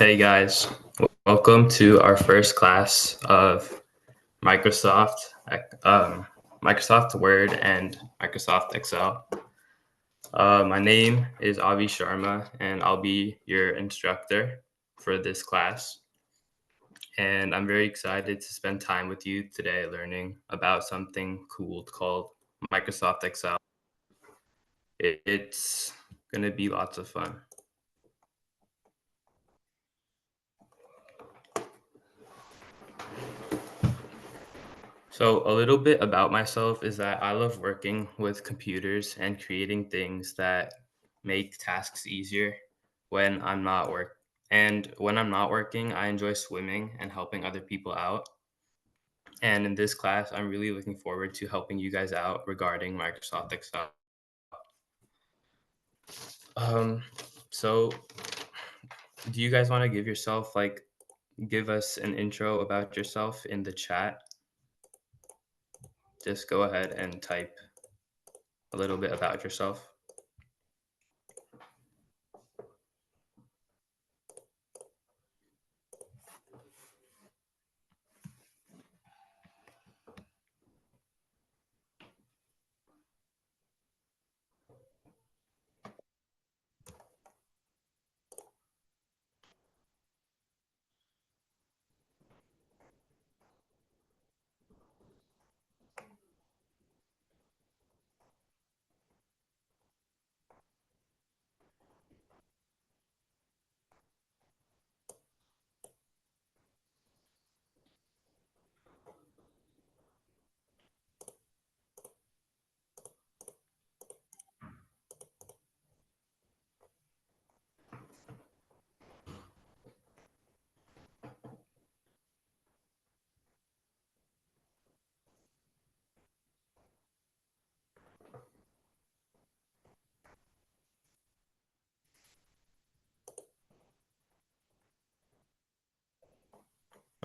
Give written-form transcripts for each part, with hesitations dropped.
Hey guys, welcome to our first class of Microsoft, Microsoft Word and Microsoft Excel. My name is Avi Sharma, and I'll be your instructor for this class. And I'm very excited to spend time with you today learning about something cool called Microsoft Excel. It's going to be lots of fun. So, a little bit about myself is that I love working with computers and creating things that make tasks easier when I'm not work. And when I'm not working, I enjoy swimming and helping other people out. And in this class, I'm really looking forward to helping you guys out regarding Microsoft Excel. Um, so do you guys want to give us an intro about yourself in the chat? Just go ahead and type a little bit about yourself.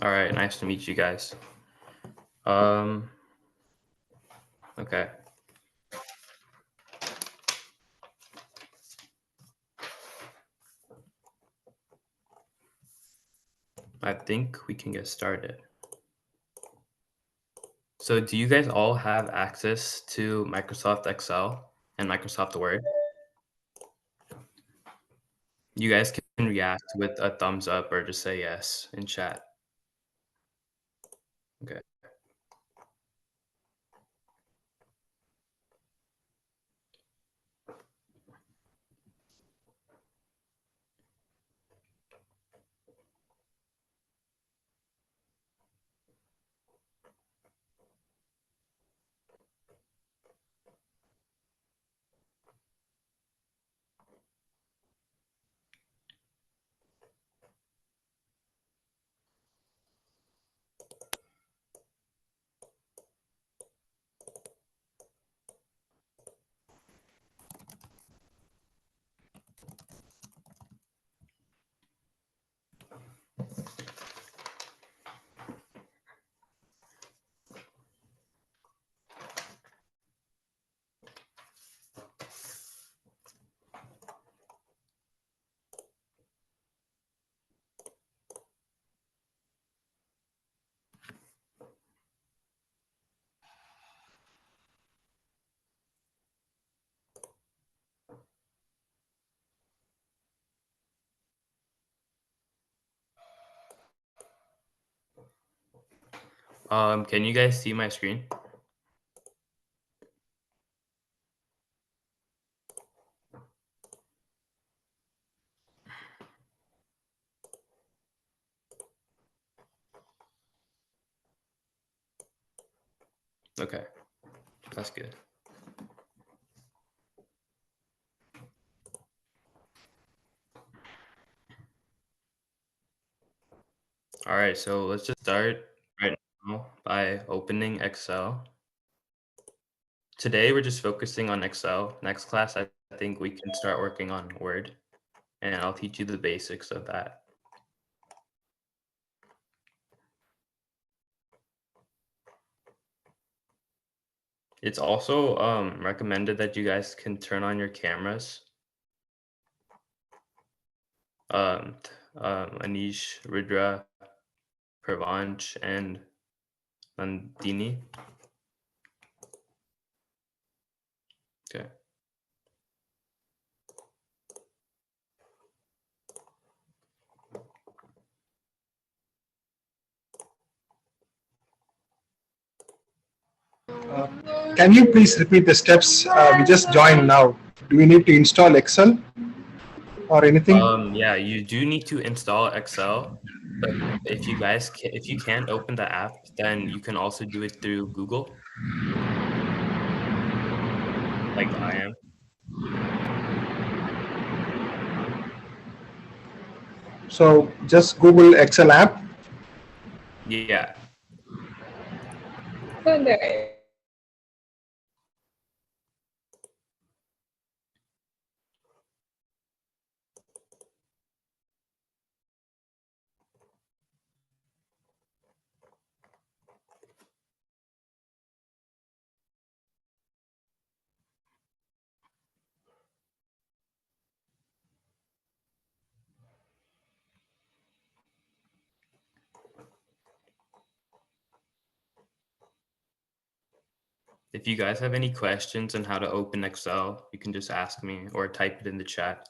All right, nice to meet you guys. Um, okay. I think we can get started. So, do you guys all have access to Microsoft Excel and Microsoft Word? You guys can react with a thumbs up or just say yes in chat. Okay. Can you guys see my screen? Okay, that's good. All right, so let's just start right now by opening Excel. Today, we're just focusing on Excel. Next class, I think we can start working on Word, and I'll teach you the basics of that. It's also recommended that you guys can turn on your cameras Anish, Rudra, Pravanch, and Nandini. Okay. Can you please repeat the steps? We just joined now. Do we need to install Excel or anything? Yeah, you do need to install Excel, but if you can't open the app, then you can also do it through Google, like I am. So just Google Excel app. Yeah. If you guys have any questions on how to open Excel, you can just ask me or type it in the chat.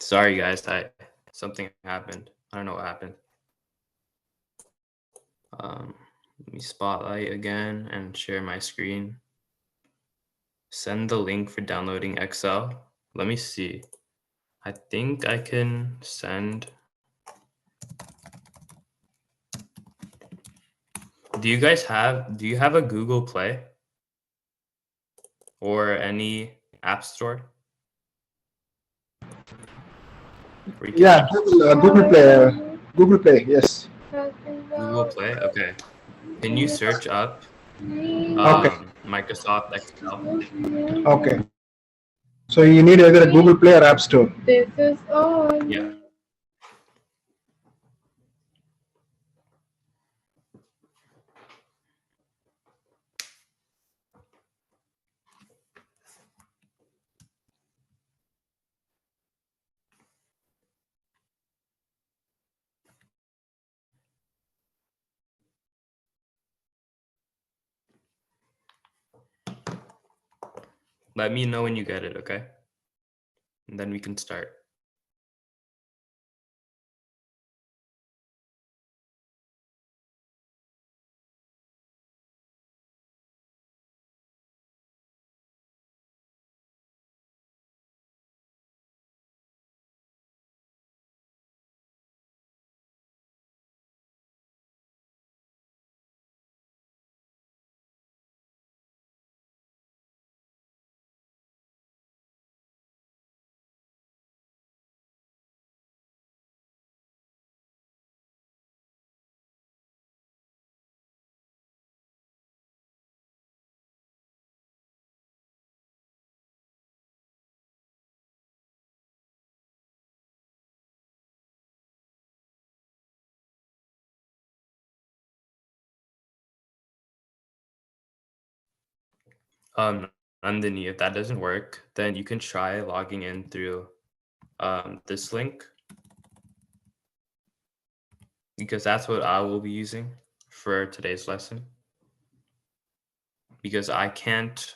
Sorry guys, I something happened. I don't know what happened. Let me spotlight again and share my screen. Send the link for downloading Excel. Let me see. I think I can send. Do you have a Google Play or any app store where you can Yeah, Google Play. Google Play. Yes. Google Play? Okay. Can you search up Okay. Microsoft Excel? Okay. So you need either a Google Play or App Store. Yeah. Let me know when you get it, okay? And then we can start. Um, Nandini, if that doesn't work, then you can try logging in through this link because that's what I will be using for today's lesson because I can't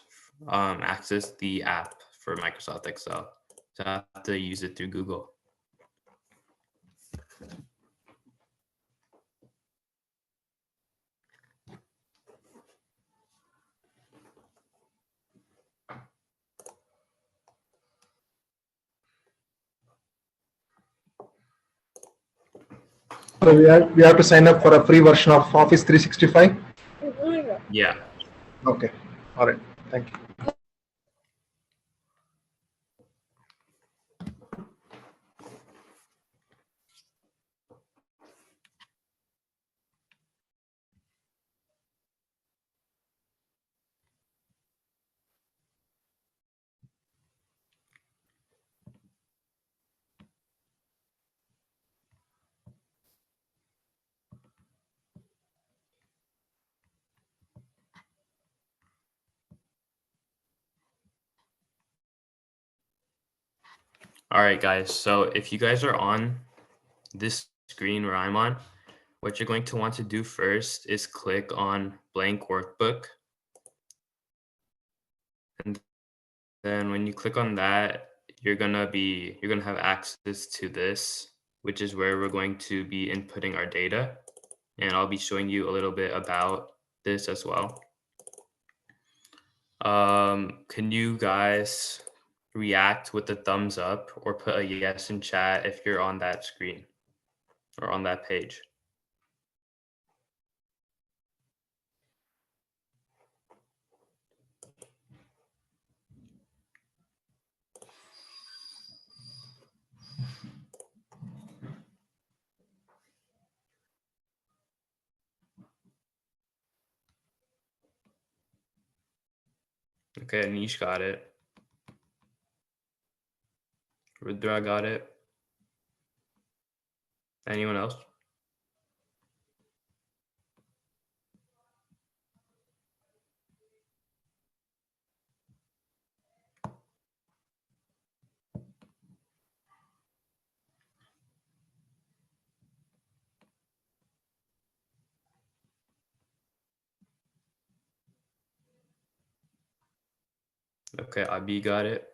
access the app for Microsoft Excel. So I have to use it through Google. So we have to sign up for a free version of Office 365. Yeah. Okay. All right. Thank you. All right, guys. So if you guys are on this screen where I'm on, what you're going to want to do first is click on blank workbook. And then when you click on that, you're gonna have access to this, which is where we're going to be inputting our data. And I'll be showing you a little bit about this as well. Can you guys react with a thumbs up or put a yes in chat if you're on that screen or on that page? Okay, Anish got it. Rudra got it. Anyone else? Okay, Abi got it.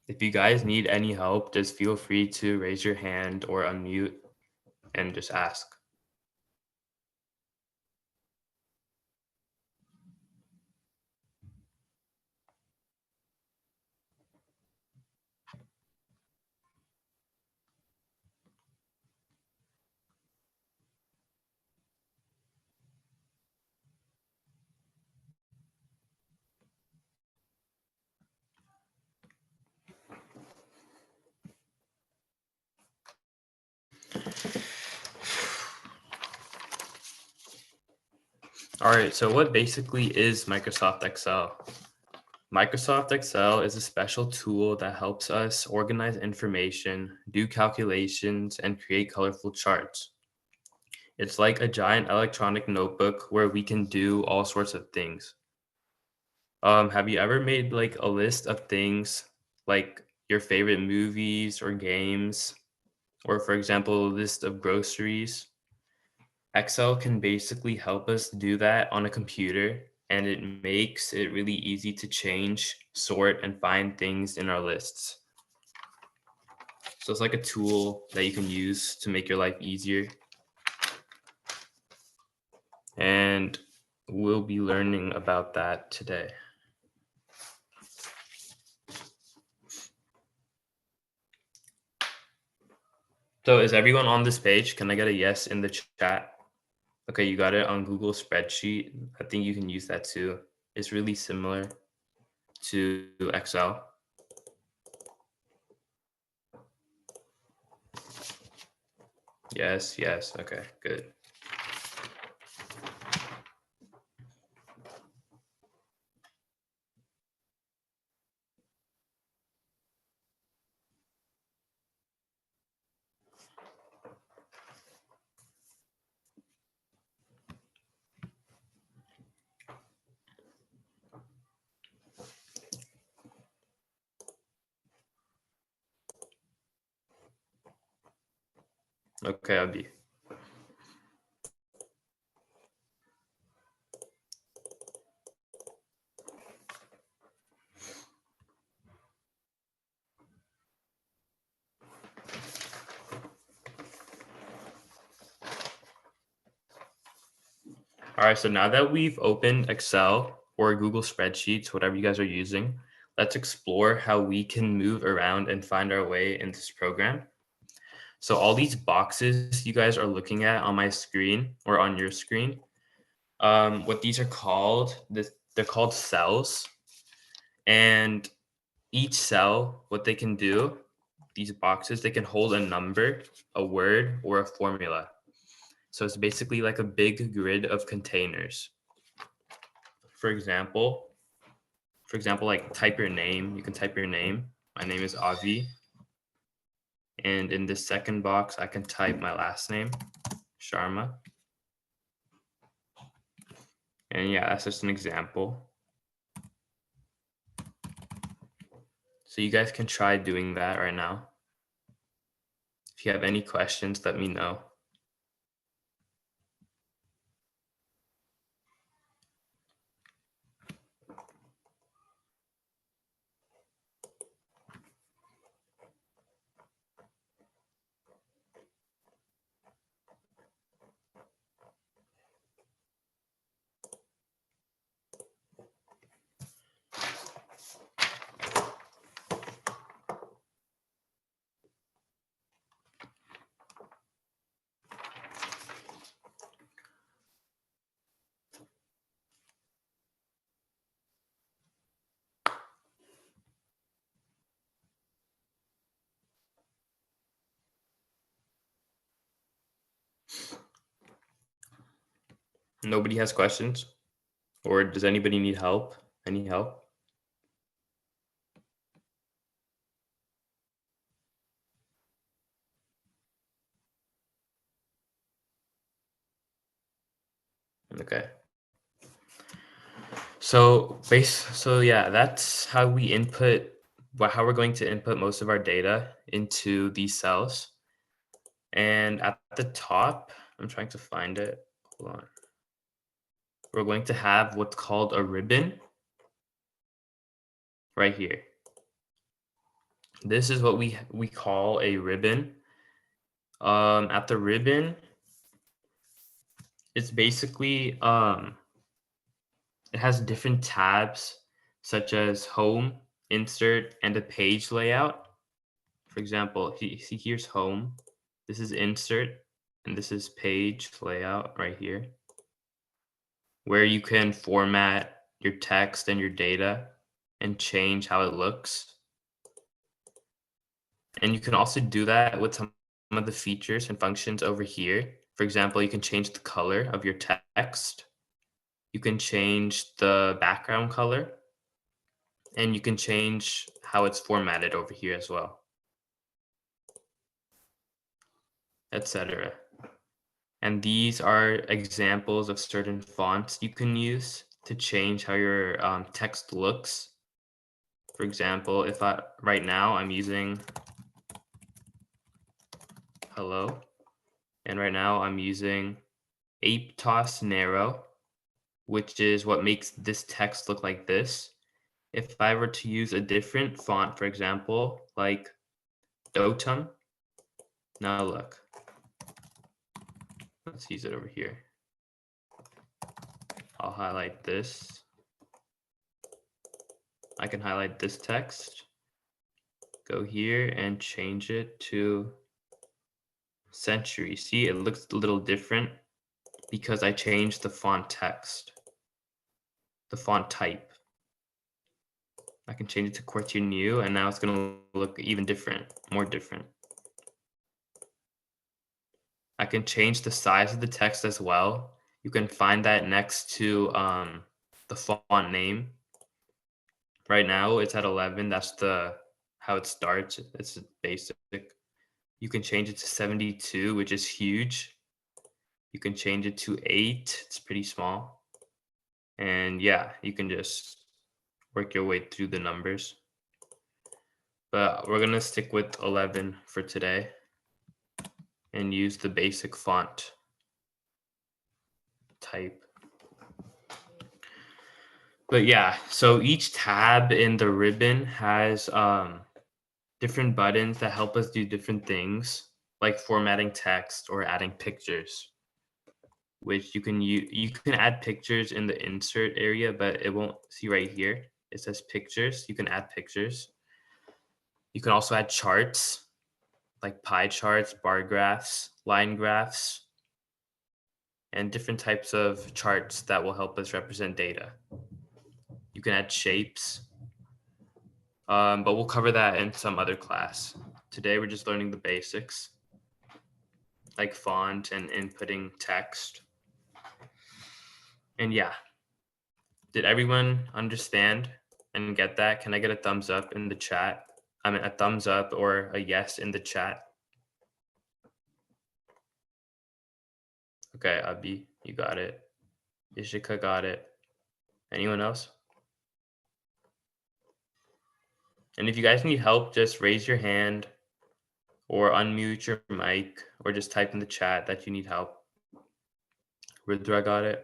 If you guys need any help, just feel free to raise your hand or unmute and just ask. All right, so what basically is Microsoft Excel? Microsoft Excel is a special tool that helps us organize information, do calculations, and create colorful charts. It's like a giant electronic notebook where we can do all sorts of things. Have you ever made like a list of things like your favorite movies or games, or for example, a list of groceries? Excel can basically help us do that on a computer, and it makes it really easy to change, sort, and find things in our lists. So it's like a tool that you can use to make your life easier. And we'll be learning about that today. So is everyone on this page? Can I get a yes in the chat? Okay, you got it on Google Spreadsheet. I think you can use that too. It's really similar to Excel. Yes, yes. Okay, good. Okay, Abi. All right, so now that we've opened Excel or Google Spreadsheets, whatever you guys are using, let's explore how we can move around and find our way in this program. So all these boxes you guys are looking at on my screen or on your screen, what these are called, they're called cells. And each cell, what they can do, these boxes, they can hold a number, a word, or a formula. So it's basically like a big grid of containers. For example, like type your name. You can type your name. My name is Avi. And in this second box, I can type my last name, Sharma. And yeah, that's just an example. So you guys can try doing that right now. If you have any questions, let me know. Nobody has questions? Or does anybody need help? Any help? Okay. So yeah, that's how we input how we're going to input most of our data into these cells. And at the top, I'm trying to find it. Hold on. We're going to have what's called a ribbon right here. This is what we call a ribbon. At the ribbon, it's basically it has different tabs such as home, insert, and a page layout. For example, if you see here's home, this is insert, and this is page layout right here, where you can format your text and your data and change how it looks. And you can also do that with some of the features and functions over here. For example, you can change the color of your text. You can change the background color, and you can change how it's formatted over here as well, etc. And these are examples of certain fonts you can use to change how your text looks. For example, if I right now I'm using hello, and right now I'm using Aptos Narrow, which is what makes this text look like this. If I were to use a different font, for example, like Dotum, now look, let's use it over here. I'll highlight this. I can highlight this text, go here and change it to Century. See, it looks a little different because I changed the font text, the font type. I can change it to QWERTY New, and now it's going to look even different, more different. I can change the size of the text as well. You can find that next to the font name. Right now it's at 11. That's how it starts. It's basic. You can change it to 72, which is huge. You can change it to 8. It's pretty small. And yeah, you can just work your way through the numbers. But we're going to stick with 11 for today. and use the basic font type. But yeah, so each tab in the ribbon has different buttons that help us do different things, like formatting text or adding pictures, which you can add pictures in the insert area, but it won't see right here. It says pictures. You can add pictures. You can also add charts, like pie charts, bar graphs, line graphs, and different types of charts that will help us represent data. You can add shapes, but we'll cover that in some other class. Today, we're just learning the basics, like font and inputting text. And yeah, did everyone understand and get that? Can I get a thumbs up in the chat? I mean, a thumbs up or a yes in the chat. Okay, Abi, you got it. Ishika got it. Anyone else? And if you guys need help, just raise your hand or unmute your mic or just type in the chat that you need help. Rudra got it.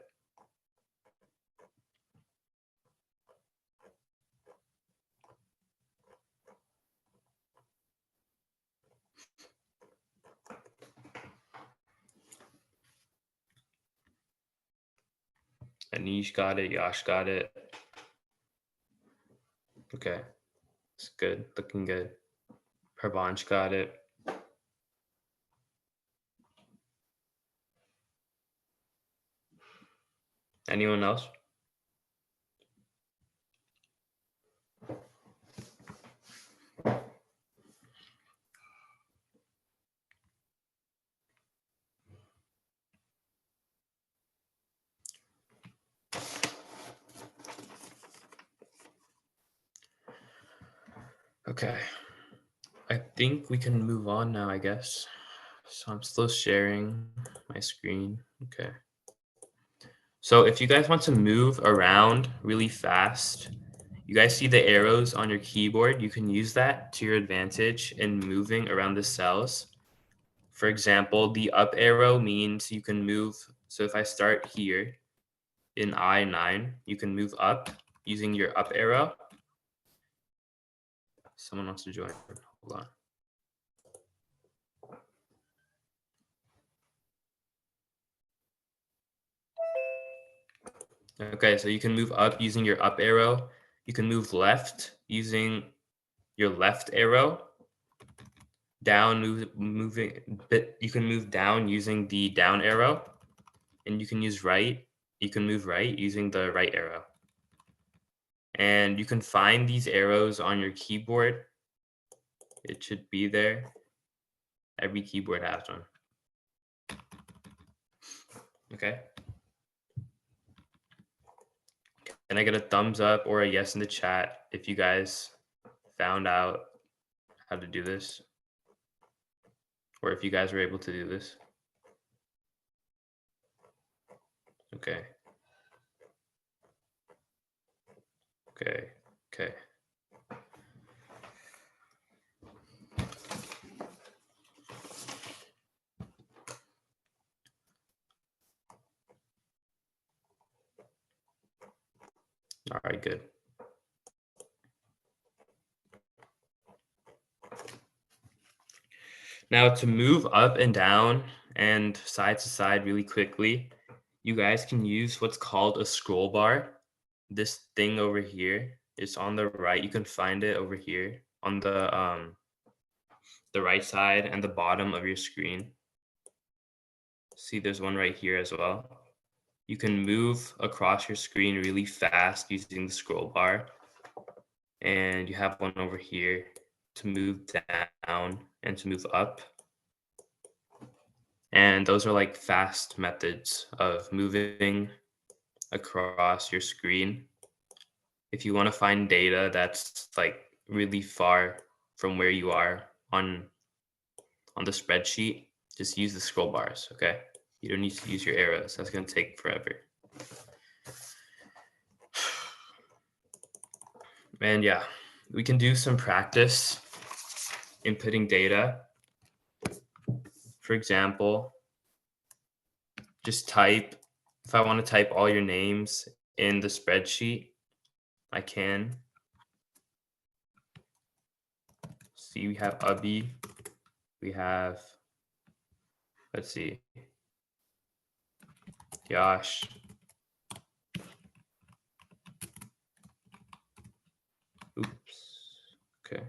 Anish got it. Yash got it. Okay, it's good. Looking good. Pravanch got it. Anyone else? Okay. I think we can move on now, I guess. So I'm still sharing my screen. Okay. So if you guys want to move around really fast, you guys see the arrows on your keyboard. You can use that to your advantage in moving around the cells. For example, the up arrow means you can move. So if I start here in I9, you can move up using your up arrow. Someone wants to join. Hold on. Okay, so you can move up using your up arrow. You can move left using your left arrow. Down, moving, but you can move down using the down arrow, and you can use right. You can move right using the right arrow. And you can find these arrows on your keyboard. It should be there. Every keyboard has one. Okay. Can I get a thumbs up or a yes in the chat if you guys found out how to do this? Or if you guys were able to do this? Okay. Okay. Okay. All right, good. Now to move up and down and side to side really quickly, you guys can use what's called a scroll bar. This thing over here is on the right. You can find it over here on the right side and the bottom of your screen. See, there's one right here as well. You can move across your screen really fast using the scroll bar. And you have one over here to move down and to move up. And those are like fast methods of moving across your screen. If you want to find data that's like really far from where you are on the spreadsheet, just use the scroll bars, okay? You don't need to use your arrows. That's going to take forever. And yeah, we can do some practice inputting data. For example, just type, if I want to type all your names in the spreadsheet, I can. See, we have Abhi, we have, let's see, Yash. Oops. Okay.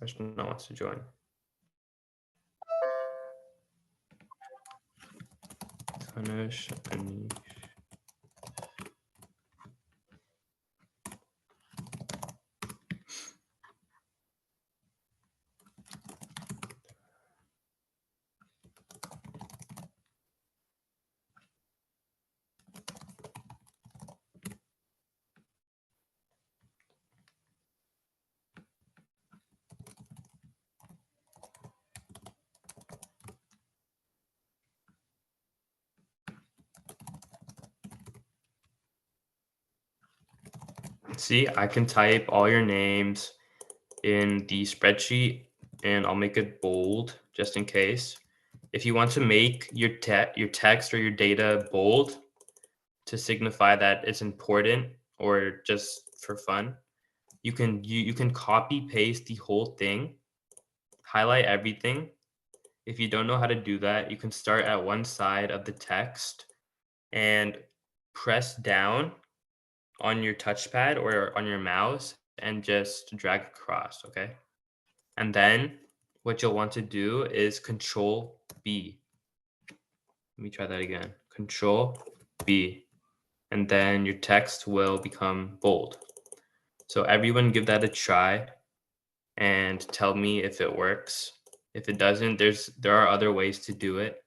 Ashna wants to join. Tanush, Anish. See, I can type all your names in the spreadsheet and I'll make it bold just in case. If you want to make your text or your data bold to signify that it's important or just for fun, you can copy paste the whole thing, highlight everything. If you don't know how to do that, you can start at one side of the text and press down on your touchpad or on your mouse and just drag across, okay? And then what you'll want to do is Control B. Let me try that again. Control B. And then your text will become bold. So everyone give that a try and tell me if it works. If it doesn't, there are other ways to do it.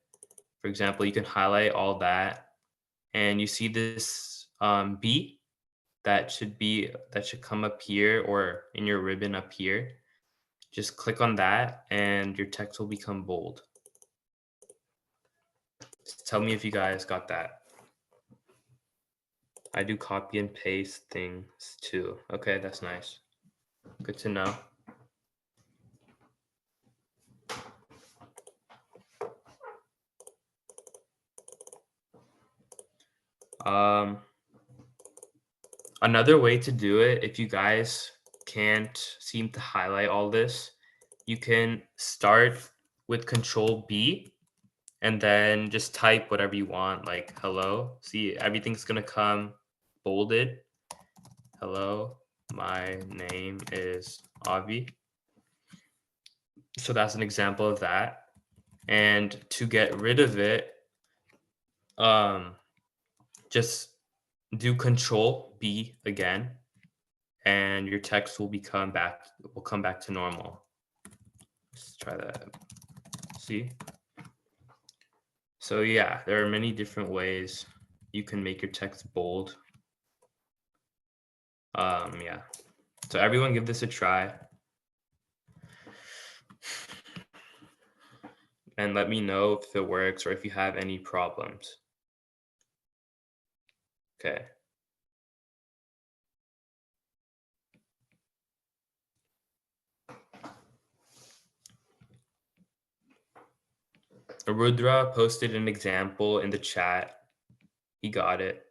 For example, you can highlight all that and you see this B that should come up here or in your ribbon up here. Just click on that and your text will become bold. Just tell me if you guys got that. I do copy and paste things too. Okay, that's nice. Good to know. Um, Another way to do it, if you guys can't seem to highlight all this, you can start with Control B and then just type whatever you want, like hello. See, everything's gonna come bolded. Hello, my name is Avi. So that's an example of that. And to get rid of it, um, just do Control B again, and your text will come back to normal. Let's try that. See? So yeah, there are many different ways you can make your text bold. Yeah. So everyone give this a try. And let me know if it works or if you have any problems. Okay. Rudra posted an example in the chat. He got it.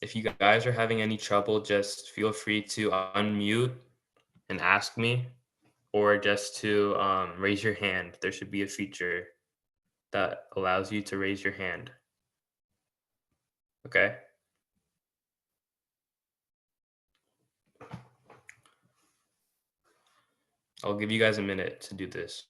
If you guys are having any trouble, just feel free to unmute and ask me, or just to raise your hand. There should be a feature that allows you to raise your hand. Okay. I'll give you guys a minute to do this.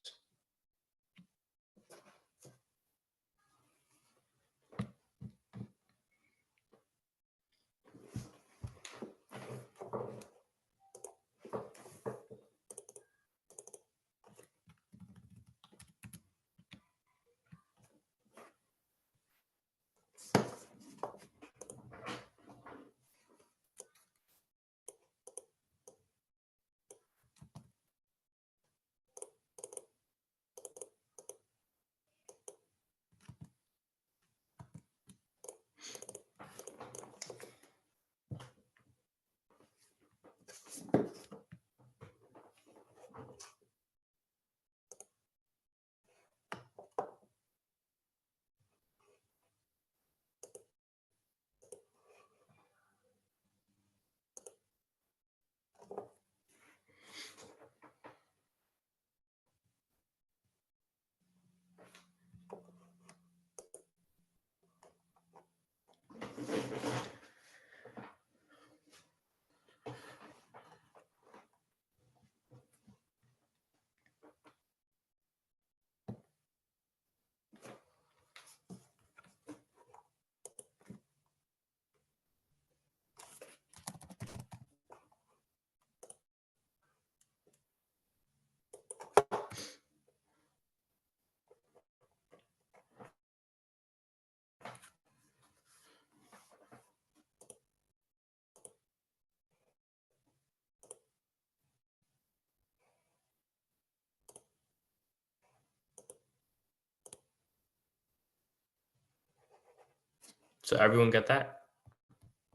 So everyone get that?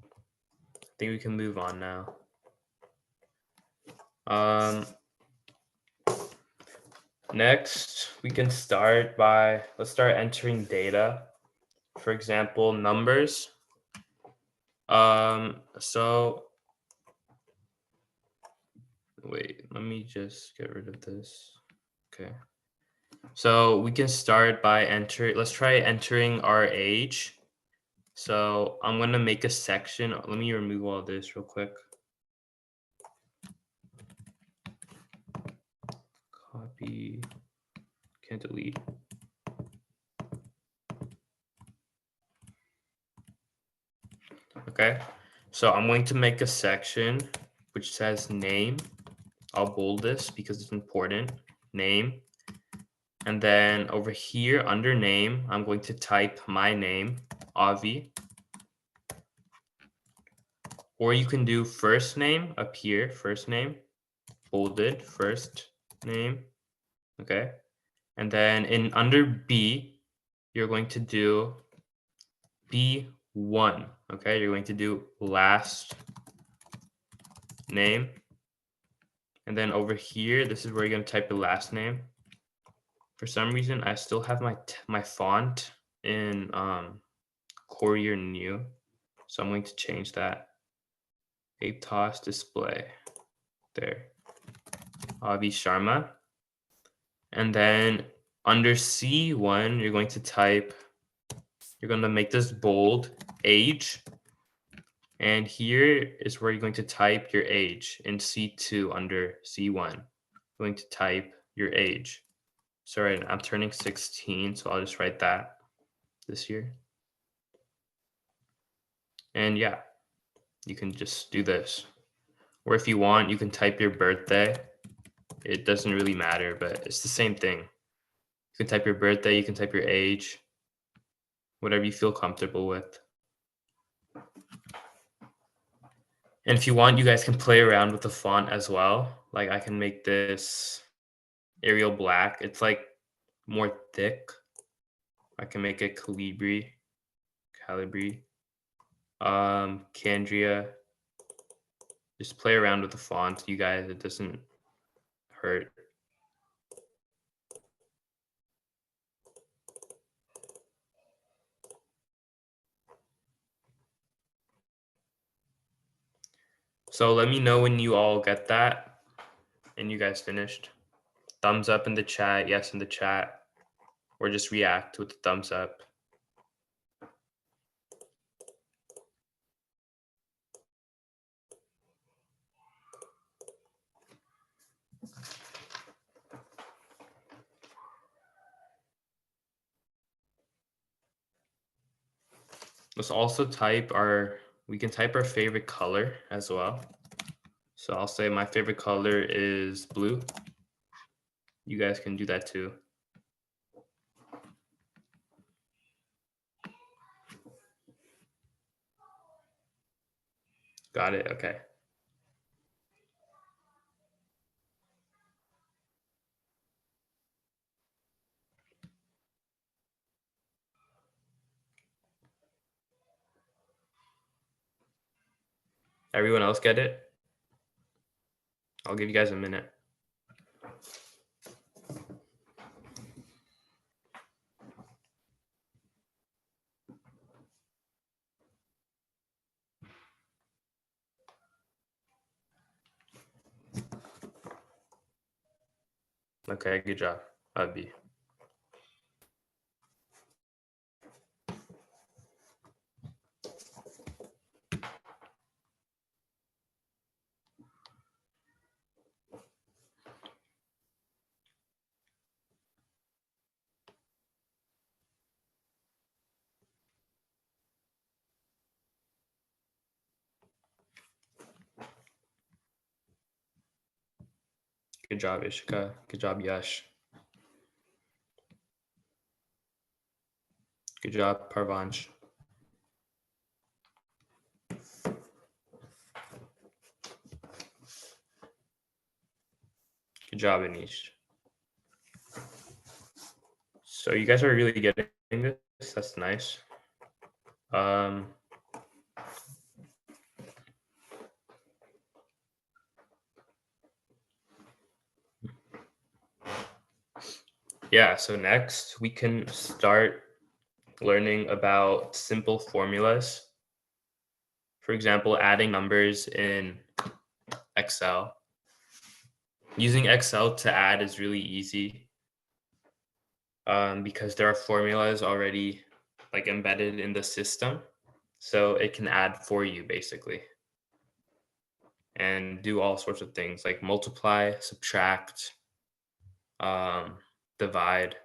I think we can move on now. Next, we can start by, let's start entering data. For example, numbers. So wait, let me just get rid of this. Okay. So we can start by let's try entering our age. So I'm gonna make a section. Let me remove all this real quick. Copy, can't delete. Okay, so I'm going to make a section which says name. I'll bold this because it's important. Name. And then over here under name, I'm going to type my name, Avi. Or you can do first name up here, first name, bolded, first name. Okay. And then in under B, you're going to do B1. Okay. You're going to do last name. And then over here, this is where you're going to type your last name. For some reason, I still have my font in Courier New. So I'm going to change that. Aptos display. There. Avi Sharma. And then under C1, you're going to make this bold, age. And here is where you're going to type your age in C2 under C1. You're going to type your age. Sorry, I'm turning 16, so I'll just write that this year. And yeah, you can just do this. Or if you want, you can type your birthday. It doesn't really matter, but it's the same thing. You can type your birthday, you can type your age, whatever you feel comfortable with. And if you want, you guys can play around with the font as well. Like I can make this Arial black. It's like more thick. I can make it Calibri. Candria. Just play around with the font, you guys. It doesn't hurt. So let me know when you all get that and you guys finished. Thumbs up in the chat, yes in the chat, or just react with the thumbs up. Let's also we can type our favorite color as well. So I'll say my favorite color is blue. You guys can do that too. Got it, okay. Everyone else get it? I'll give you guys a minute. Okay, good job, Abhi. Good job, Ishika. Good job, Yash. Good job, Parvansh. Good job, Anish. So you guys are really getting this. That's nice. Um, yeah, so next we can start learning about simple formulas. For example, adding numbers in Excel. Using Excel to add is really easy because there are formulas already like embedded in the system. So it can add for you basically and do all sorts of things like multiply, subtract, um, divide.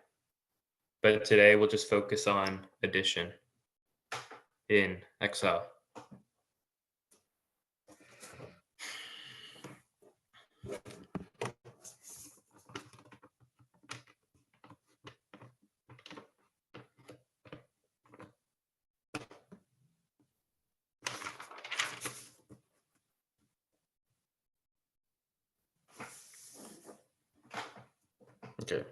But today we'll just focus on addition in Excel. Okay.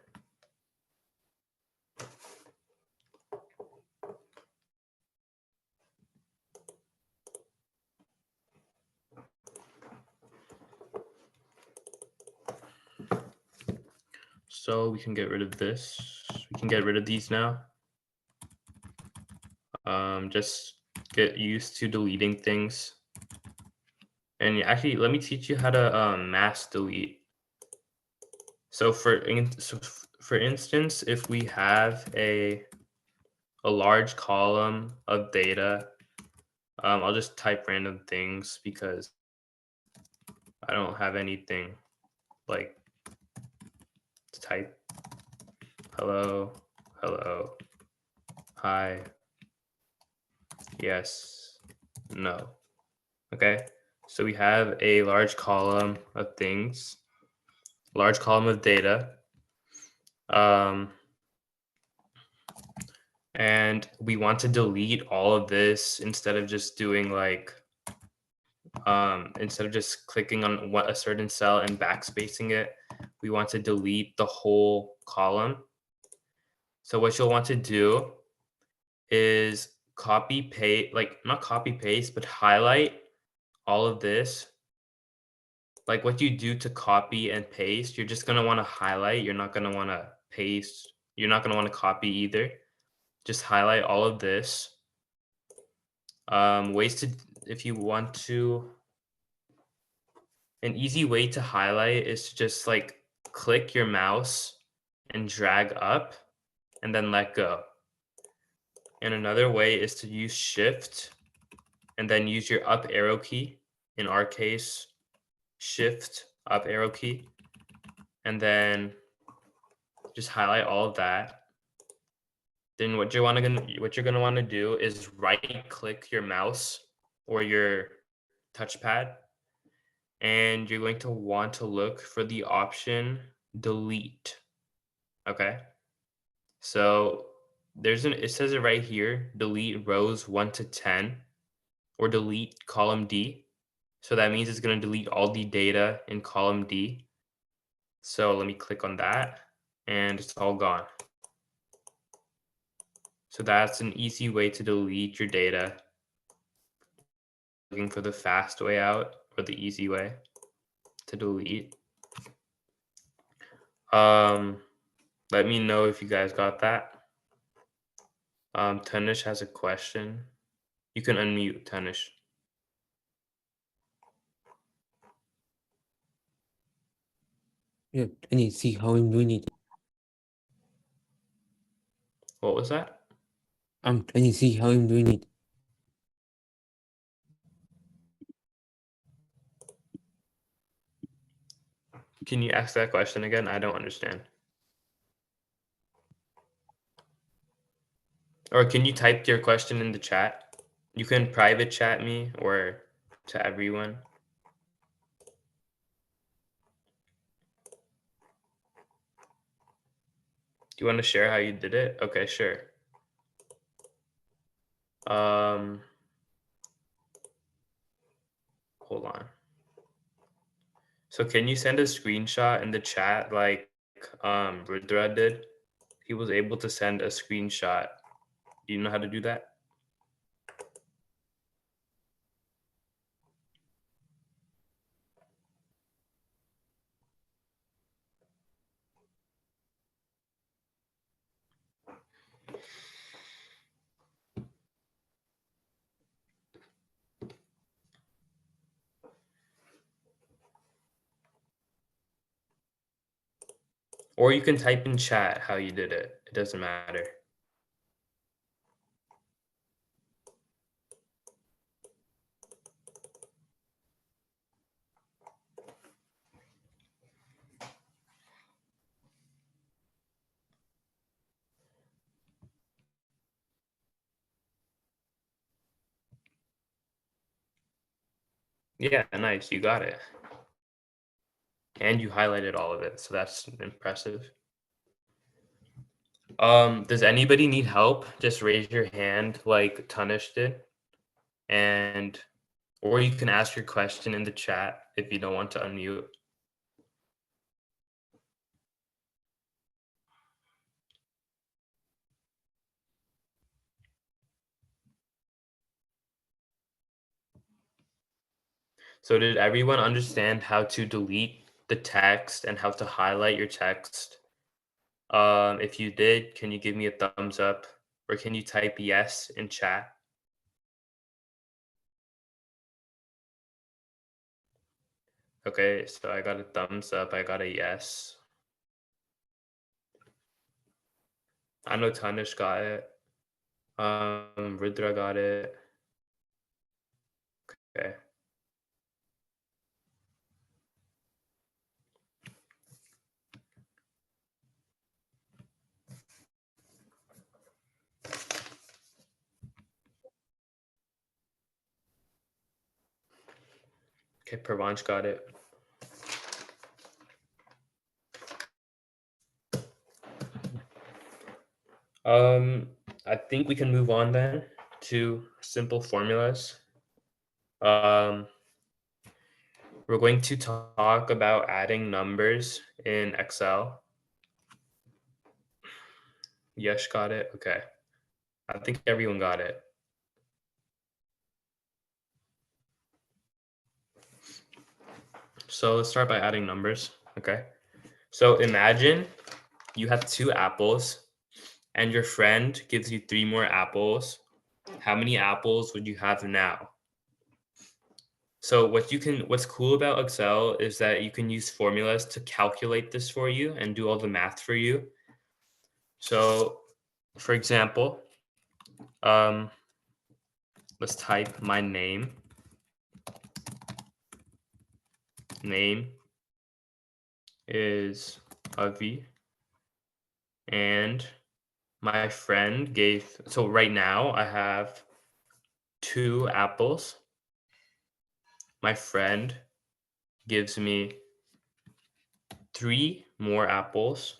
So we can get rid of this. We can get rid of these now. Just get used to deleting things. And actually, let me teach you how to mass delete. So for instance, if we have a large column of data, I'll just type random things because I don't have anything like to type. Hello, hello, hi, yes, no. Okay, so we have a large column of things, large column of data, um, and we want to delete all of this instead of just doing like instead of just clicking on what a certain cell and backspacing it, we want to delete the whole column. So what you'll want to do is copy paste, like not copy paste, but highlight all of this. Like what you do to copy and paste, you're just going to want to highlight. You're not going to want to paste. You're not going to want to copy either. Just highlight all of this. Ways to, if you want to, an easy way to highlight is to just like click your mouse and drag up and then let go. And another way is to use shift and then use your up arrow key. In our case, shift up arrow key. And then just highlight all of that. Then what you're gonna want to do is right click your mouse or your touchpad, and you're going to want to look for the option delete. Okay. So it says it right here, delete rows 1 to 10 or delete column D. So that means it's going to delete all the data in column D. So let me click on that and it's all gone. So that's an easy way to delete your data. Looking for the fast way out or the easy way to delete. Let me know if you guys got that. Tanish has a question. You can unmute, Tanish. Yeah, and you see how I'm doing it. What was that? And you see how I'm doing it. Can you ask that question again? I don't understand. Or can you type your question in the chat? You can private chat me or to everyone. Do you want to share how you did it? Okay, sure. Hold on. So can you send a screenshot in the chat like Rudra did? He was able to send a screenshot. Do you know how to do that? Or you can type in chat how you did it. It doesn't matter. Yeah, nice. You got it. And you highlighted all of it, so that's impressive. Does anybody need help? Just raise your hand like Tanish did. And or you can ask your question in the chat if you don't want to unmute. So did everyone understand how to delete the text and how to highlight your text? If you did, can you give me a thumbs up or can you type yes in chat? Okay, so I got a thumbs up. I got a yes. I know Tanish got it. Rudra got it. Okay. Okay, Pravanch got it. I think we can move on then to simple formulas. Um, we're going to talk about adding numbers in Excel. Yesh got it. Okay. I think everyone got it. So let's start by adding numbers. Okay. So imagine you have 2 apples and your friend gives you 3 more apples. How many apples would you have now? So what's cool about Excel is that you can use formulas to calculate this for you and do all the math for you. So for example, let's type my name. Name is Avi. And my friend gave, so right now I have 2 apples. My friend gives me 3 more apples.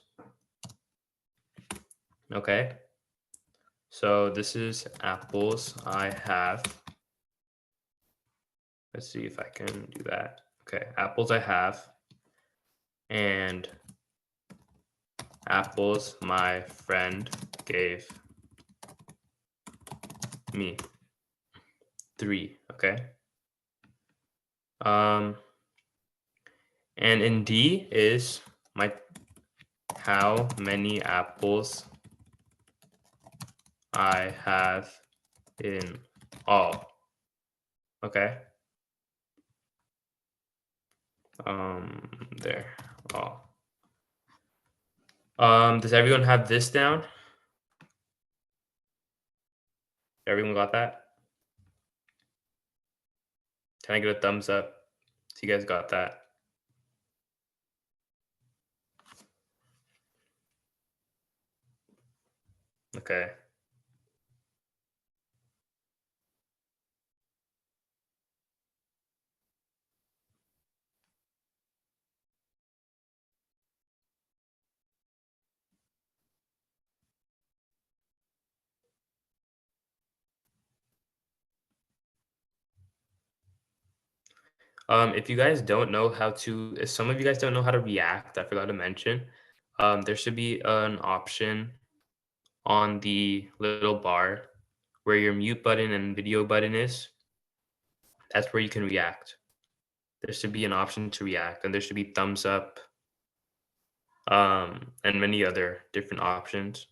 Okay. So this is apples I have. Let's see if I can do that. Okay, apples I have. And apples my friend gave me. 3, okay? And in D is my how many apples I have in all. Okay. There. All. Does everyone have this down? Everyone got that? Can I get a thumbs up? So you guys got that? Okay. If you guys don't know how to, if some of you guys don't know how to react, I forgot to mention, there should be an option on the little bar where your mute button and video button is. That's where you can react. There should be an option to react, and there should be thumbs up, and many other different options.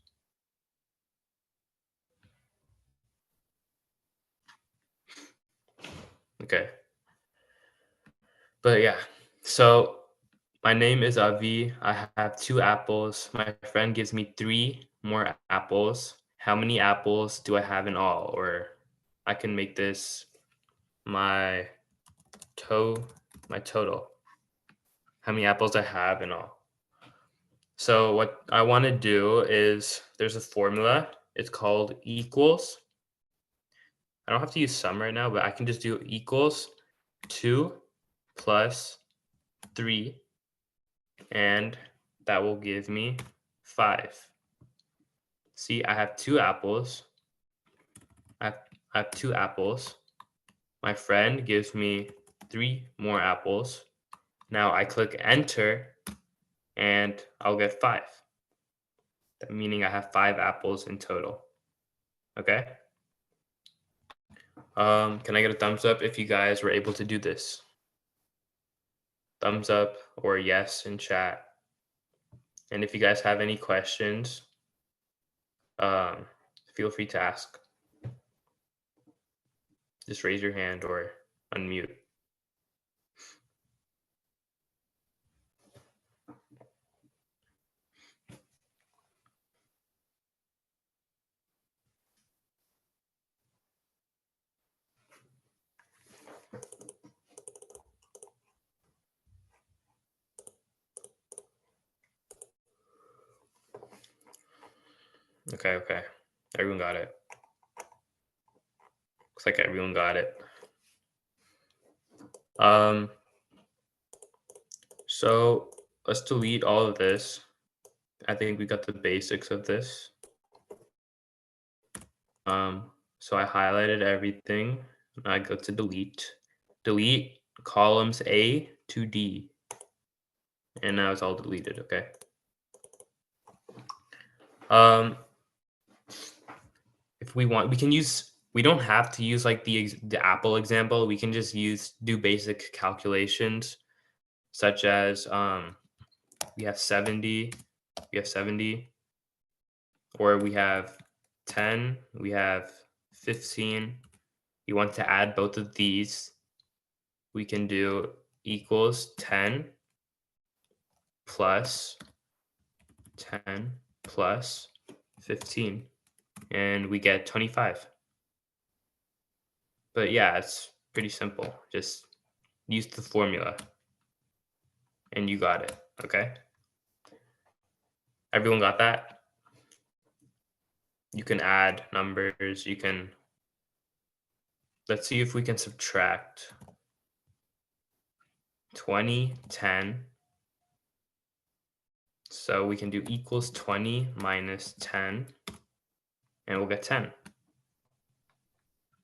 Okay. But yeah, so My name is Avi. I have 2 apples. My friend gives me 3 more apples. How many apples do I have in all? Or I can make this my my total. How many apples I have in all. So what I want to do is there's a formula. It's called equals. I don't have to use sum right now, but I can just do equals 2 plus 3, and that will give me 5. See, I have 2 apples. I have 2 apples. My friend gives me 3 more apples. Now I click enter and I'll get 5. That meaning I have 5 apples in total. Okay. Can I get a thumbs up if you guys were able to do this? Thumbs up or yes in chat. And if you guys have any questions, um, feel free to ask. Just raise your hand or unmute. Okay. Everyone got it. Looks like everyone got it. So let's delete all of this. I think we got the basics of this. So I highlighted everything. I go to delete. Delete columns A to D. And now it's all deleted, okay? If we want, we don't have to use like the Apple example. We can just do basic calculations such as we have 70, or we have 10, we have 15. You want to add both of these, we can do equals 10 plus 15, and we get 25. But yeah, it's pretty simple. Just use the formula and you got it. Okay. Everyone got that? You can add numbers. Let's see if we can subtract 20, 10. So we can do equals 20 minus 10, and we'll get 10.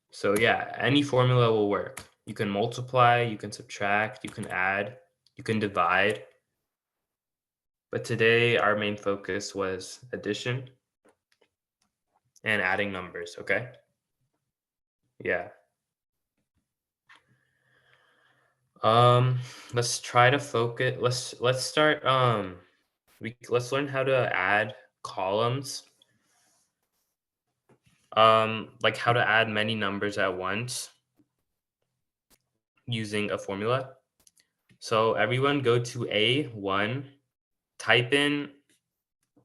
So yeah, any formula will work. You can multiply, you can subtract, you can add, you can divide. But today our main focus was addition and adding numbers, okay? Yeah. Let's try to focus. Let's start let's learn how to add columns. Like how to add many numbers at once using a formula. So everyone go to A1,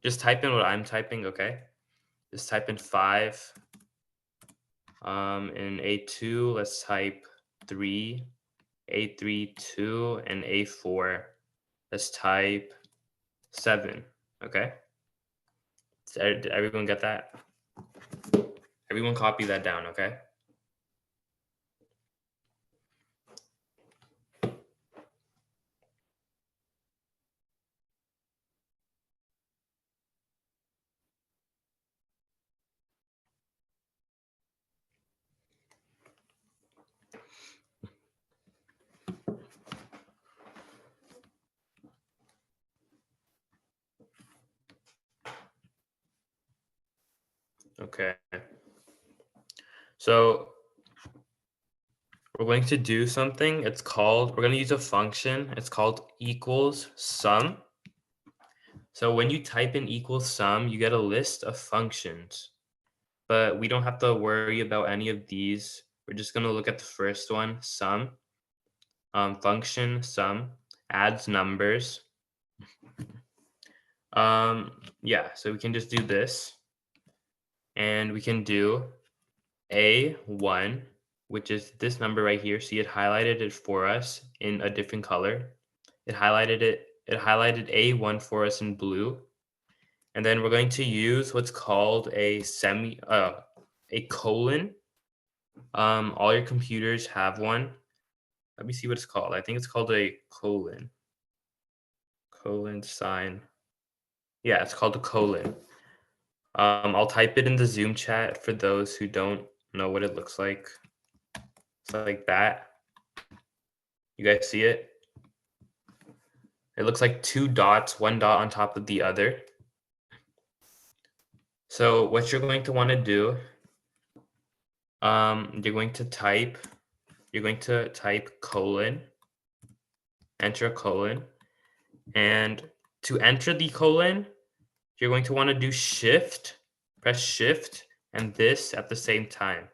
just type in what I'm typing, okay? Just type in 5. In A2, let's type 3, A3, 2, and A4, let's type 7, okay? Did everyone get that? Everyone copy that down, okay? Okay. So we're going to do something. We're going to use a function. It's called equals sum. So when you type in equals sum, you get a list of functions, but we don't have to worry about any of these. We're just going to look at the first one, sum, function sum. adds numbers. Yeah, so we can just do this, and we can do A1, which is this number right here. See, it highlighted it for us in a different color. It highlighted A1 for us in blue. And then we're going to use what's called a colon. All your computers have one. Let me see what it's called. I think it's called a colon. Colon sign. Yeah, it's called a colon. I'll type it in the Zoom chat for those who don't know what it looks like. It's like that. You guys see it? It looks like two dots, one dot on top of the other. So what you're going to want to do, you're going to type colon, enter a colon, and to enter the colon, you're going to want to do press shift, and this at the same time.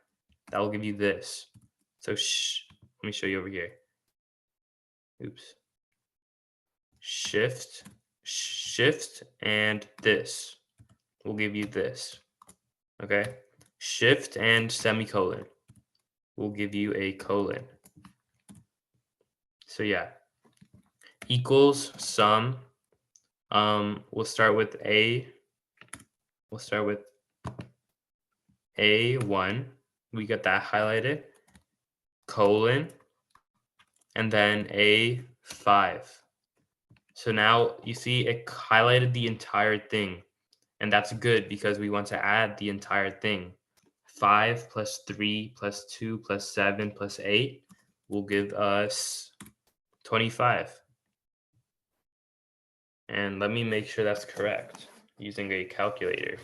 That will give you this. So let me show you over here. Oops. Shift, and this will give you this. Okay? Shift and semicolon will give you a colon. So yeah. Equals sum. We'll start with A1. We got that highlighted. Colon. And then A5. So now you see it highlighted the entire thing. And that's good because we want to add the entire thing. 5 plus 3 plus 2 plus 7 plus 8 will give us 25. And let me make sure that's correct using a calculator.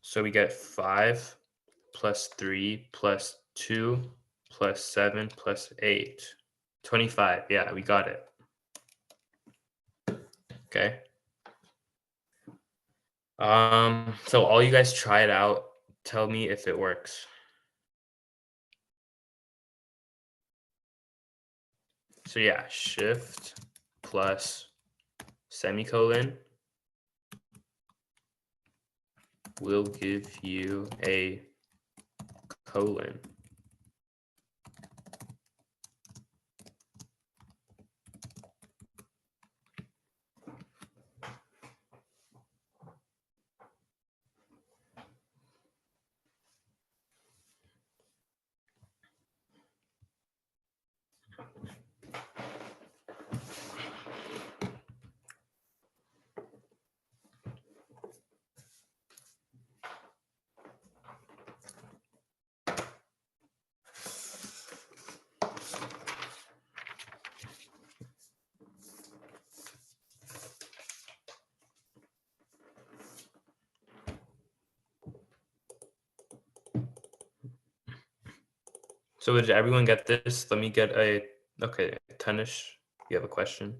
So we get 5 plus 3 plus 2 plus 7 plus 8. 25. Yeah, we got it. Okay. So all you guys try it out. Tell me if it works. So yeah, shift plus semicolon will give you a colon. So did everyone get this? Let me get okay, Tanish, you have a question?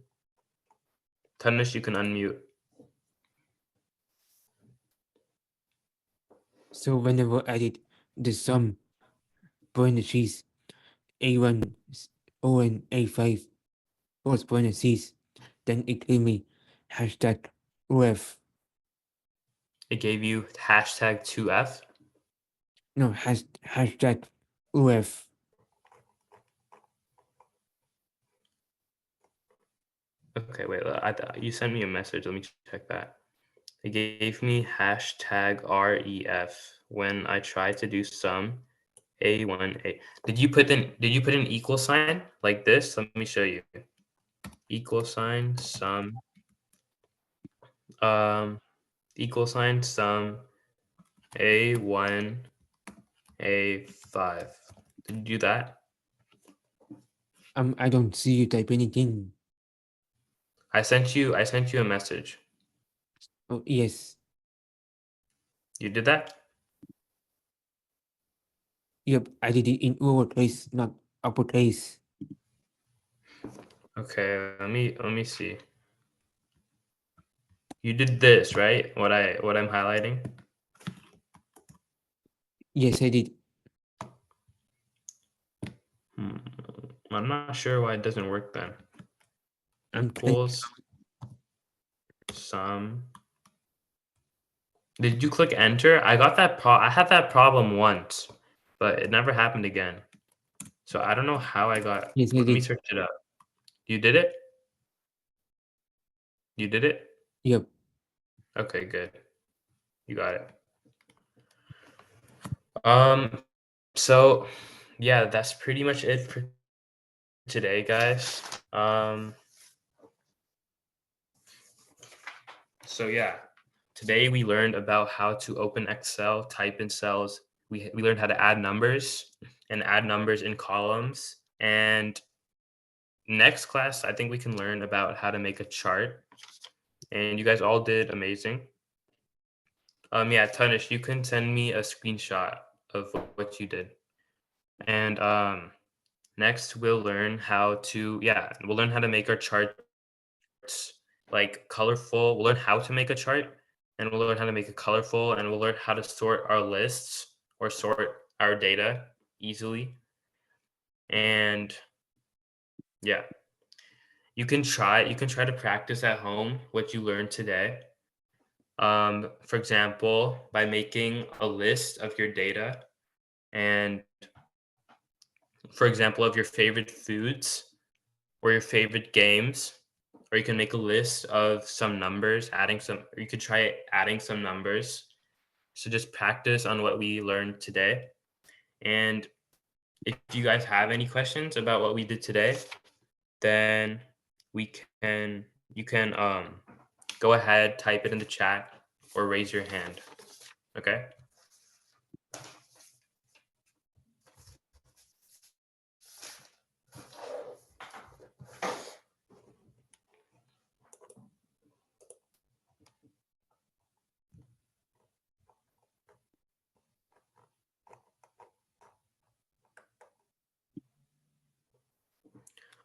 Tanish, you can unmute. So whenever I did the sum parentheses A1 and A5 close parentheses, then it gave me hashtag OF. It gave you hashtag 2F. No, hashtag OF. Okay, wait, you sent me a message. Let me check that. It gave me hashtag REF when I tried to do sum A1A. Did you put an equal sign like this? Let me show you. Equal sign sum equal sign sum A1 A5. Did you do that? I don't see you type anything. I sent you a message. Oh yes. You did that? Yep, I did it in lowercase, not uppercase. Okay, let me see. You did this, right? What I'm highlighting? Yes, I did. I I'm not sure why it doesn't work then. I'm trying. Equals sum. Did you click enter? I got that I had that problem once, but it never happened again. So I don't know how I got. Yes, I Let me did. search it up. You did it? You did it? Yep. Okay, good. You got it. Um, so yeah, that's pretty much it for today, guys. So yeah, today we learned about how to open Excel, type in cells. We learned how to add numbers and add numbers in columns. And next class, I think we can learn about how to make a chart. And you guys all did amazing. Yeah, Tanish, you can send me a screenshot of what you did. And next we'll learn how to we'll learn how to make our charts like colorful. We'll learn how to make a chart and we'll learn how to make it colorful and we'll learn how to sort our lists or sort our data easily. And yeah, you can try to practice at home what you learned today. For example, by making a list of your data and for example of your favorite foods or your favorite games, or you can make a list of some numbers, or you could try adding some numbers. So just practice on what we learned today. And if you guys have any questions about what we did today, then we can you can go ahead, type it in the chat or raise your hand. Okay?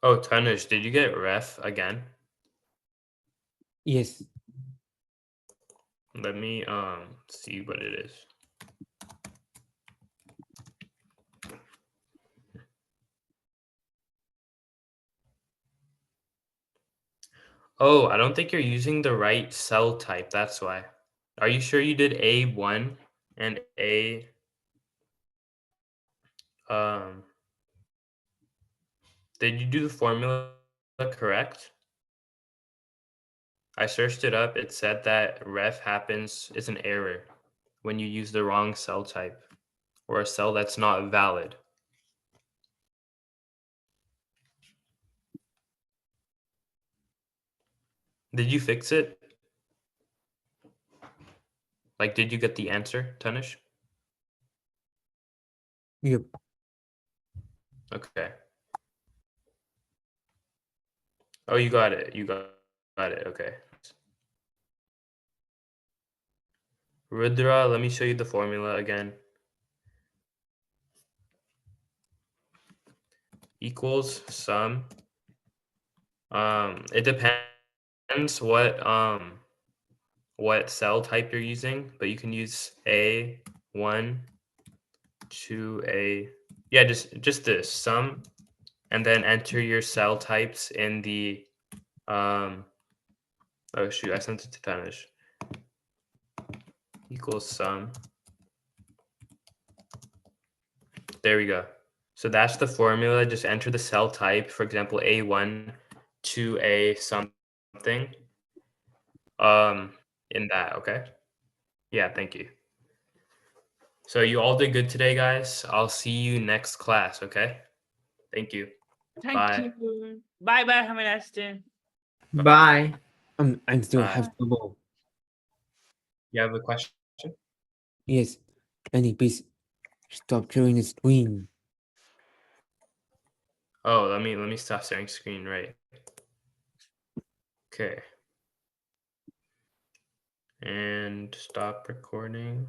Oh, Tanish, did you get ref again? Yes. Let me see what it is. Oh, I don't think you're using the right cell type. That's why. Are you sure you did A1 and A um did you do the formula correct? I searched it up. It said that ref happens is an error when you use the wrong cell type or a cell that's not valid. Did you fix it? Like, did you get the answer, Tanish? Yep. Okay. Oh, you got it. You got it. Okay. Rudra, let me show you the formula again. Equals sum. It depends what cell type you're using, but you can use A1 to A. Yeah, just this sum, and then enter your cell types in the oh shoot, I sent it to Tanish. Equals sum. There we go. So that's the formula. Just enter the cell type, for example, A1 to A something. In that, okay? Yeah, thank you. So you all did good today, guys. I'll see you next class, okay? Thank you. Thank Bye. you. Bye bye. Have a nice day. Bye. I still Bye. have trouble. You have a question? Yes. Can you please stop sharing the screen? Oh, let me stop sharing screen, right? Okay. And stop recording.